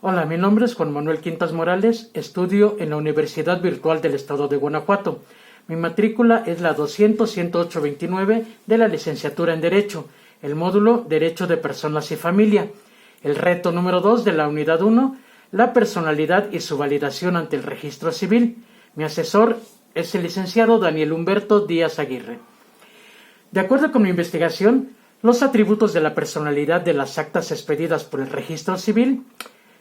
Hola, mi nombre es Juan Manuel Quintas Morales, estudio en la Universidad Virtual del Estado de Guanajuato. Mi matrícula es la 200-108-29 de la licenciatura en Derecho, el módulo Derecho de Personas y Familia. El reto número 2 de la unidad 1, la personalidad y su validación ante el registro civil. Mi asesor es el licenciado Daniel Humberto Díaz Aguirre. De acuerdo con mi investigación, los atributos de la personalidad de las actas expedidas por el registro civil.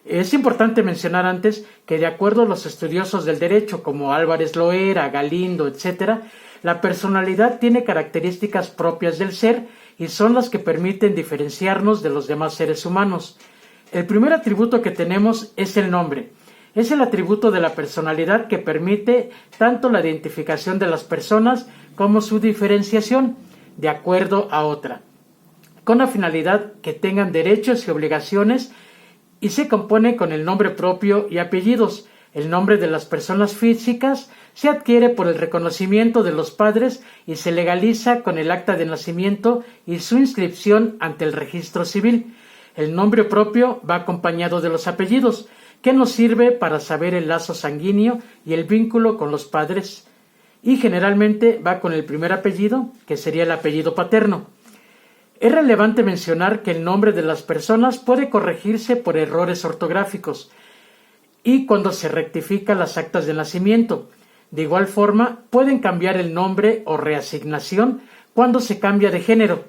Es importante mencionar antes que, de acuerdo a los estudiosos del derecho como Álvarez Loera, Galindo, etc., la personalidad tiene características propias del ser y son las que permiten diferenciarnos de los demás seres humanos. El primer atributo que tenemos es el nombre. Es el atributo de la personalidad que permite tanto la identificación de las personas como su diferenciación de acuerdo a otra, con la finalidad que tengan derechos y obligaciones, y se compone con el nombre propio y apellidos. El nombre de las personas físicas se adquiere por el reconocimiento de los padres y se legaliza con el acta de nacimiento y su inscripción ante el registro civil. El nombre propio va acompañado de los apellidos, que nos sirve para saber el lazo sanguíneo y el vínculo con los padres, y generalmente va con el primer apellido, que sería el apellido paterno. Es relevante mencionar que el nombre de las personas puede corregirse por errores ortográficos y cuando se rectifican las actas de nacimiento. De igual forma, pueden cambiar el nombre o reasignación cuando se cambia de género.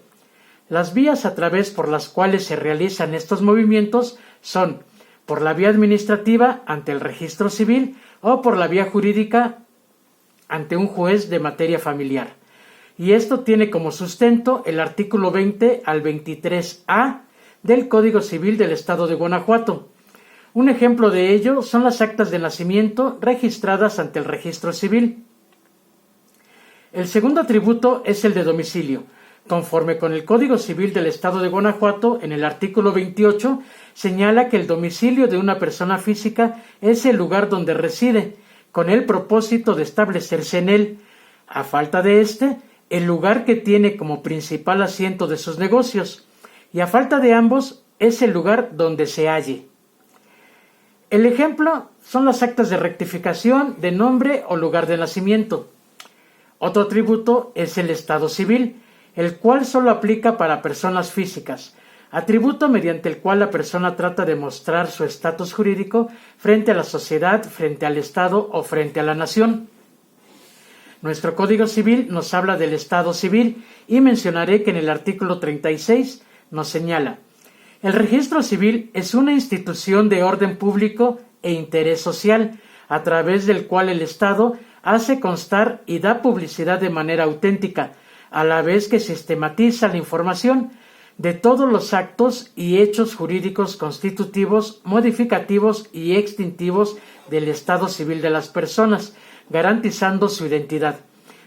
Las vías a través por las cuales se realizan estos movimientos son por la vía administrativa ante el registro civil o por la vía jurídica ante un juez de materia familiar. Y esto tiene como sustento el artículo 20 al 23A del Código Civil del Estado de Guanajuato. Un ejemplo de ello son las actas de nacimiento registradas ante el registro civil. El segundo atributo es el de domicilio. Conforme con el Código Civil del Estado de Guanajuato, en el artículo 28, señala que el domicilio de una persona física es el lugar donde reside, con el propósito de establecerse en él. A falta de este, el lugar que tiene como principal asiento de sus negocios, y a falta de ambos, es el lugar donde se halle. El ejemplo son las actas de rectificación de nombre o lugar de nacimiento. Otro atributo es el estado civil, el cual solo aplica para personas físicas, atributo mediante el cual la persona trata de mostrar su estatus jurídico frente a la sociedad, frente al Estado o frente a la nación. Nuestro Código Civil nos habla del Estado civil y mencionaré que en el artículo 36 nos señala: el registro civil es una institución de orden público e interés social, a través del cual el Estado hace constar y da publicidad de manera auténtica, a la vez que sistematiza la información de todos los actos y hechos jurídicos constitutivos, modificativos y extintivos del estado civil de las personas, garantizando su identidad,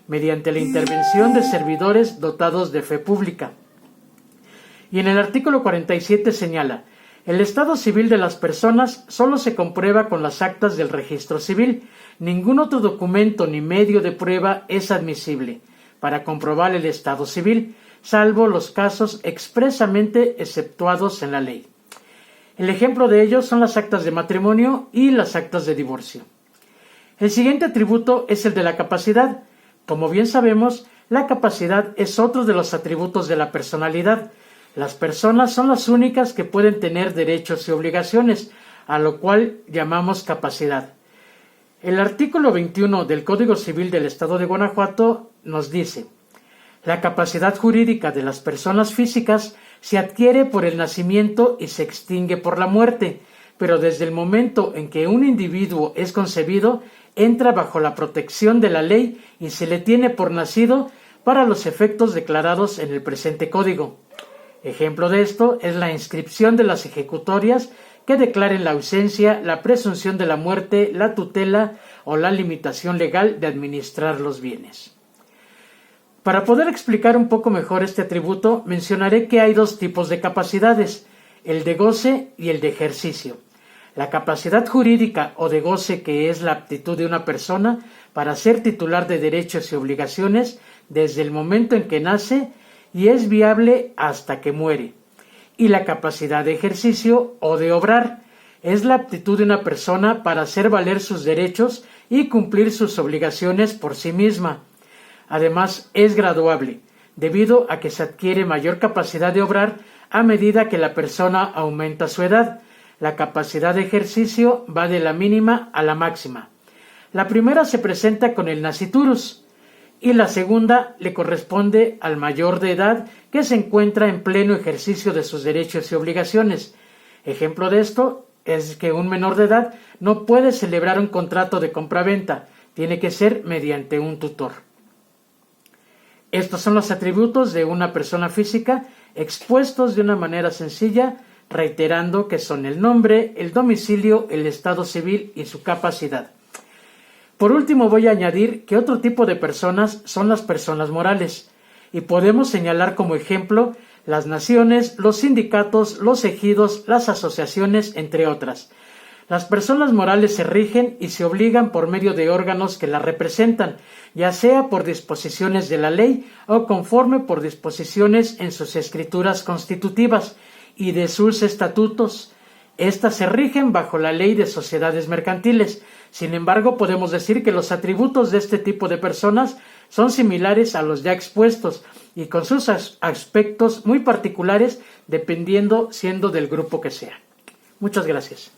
mediante la intervención de servidores dotados de fe pública. Y en el artículo 47 señala: el estado civil de las personas solo se comprueba con las actas del registro civil. Ningún otro documento ni medio de prueba es admisible para comprobar el estado civil, salvo los casos expresamente exceptuados en la ley. El ejemplo de ellos son las actas de matrimonio y las actas de divorcio. El siguiente atributo es el de la capacidad. Como bien sabemos, la capacidad es otro de los atributos de la personalidad. Las personas son las únicas que pueden tener derechos y obligaciones, a lo cual llamamos capacidad. El artículo 21 del Código Civil del Estado de Guanajuato nos dice: la capacidad jurídica de las personas físicas se adquiere por el nacimiento y se extingue por la muerte, pero desde el momento en que un individuo es concebido, entra bajo la protección de la ley y se le tiene por nacido para los efectos declarados en el presente código. Ejemplo de esto es la inscripción de las ejecutorias que declaren la ausencia, la presunción de la muerte, la tutela o la limitación legal de administrar los bienes. Para poder explicar un poco mejor este atributo, mencionaré que hay dos tipos de capacidades: el de goce y el de ejercicio. La capacidad jurídica o de goce, que es la aptitud de una persona para ser titular de derechos y obligaciones desde el momento en que nace y es viable hasta que muere. Y la capacidad de ejercicio o de obrar, Es la aptitud de una persona para hacer valer sus derechos y cumplir sus obligaciones por sí misma. Además, es graduable, debido a que se adquiere mayor capacidad de obrar a medida que la persona aumenta su edad. La capacidad de ejercicio va de la mínima a la máxima. La primera se presenta con el nasciturus y la segunda le corresponde al mayor de edad que se encuentra en pleno ejercicio de sus derechos y obligaciones. Ejemplo de esto es que un menor de edad no puede celebrar un contrato de compraventa, tiene que ser mediante un tutor. Estos son los atributos de una persona física expuestos de una manera sencilla, reiterando que son el nombre, el domicilio, el estado civil y su capacidad. Por último, voy a añadir que otro tipo de personas son las personas morales, y podemos señalar como ejemplo las naciones, los sindicatos, los ejidos, las asociaciones, entre otras. Las personas morales se rigen y se obligan por medio de órganos que las representan, ya sea por disposiciones de la ley o conforme por disposiciones en sus escrituras constitutivas y de sus estatutos. Estas se rigen bajo la ley de sociedades mercantiles. Sin embargo, podemos decir que los atributos de este tipo de personas son similares a los ya expuestos y con sus aspectos muy particulares dependiendo siendo del grupo que sea. Muchas gracias.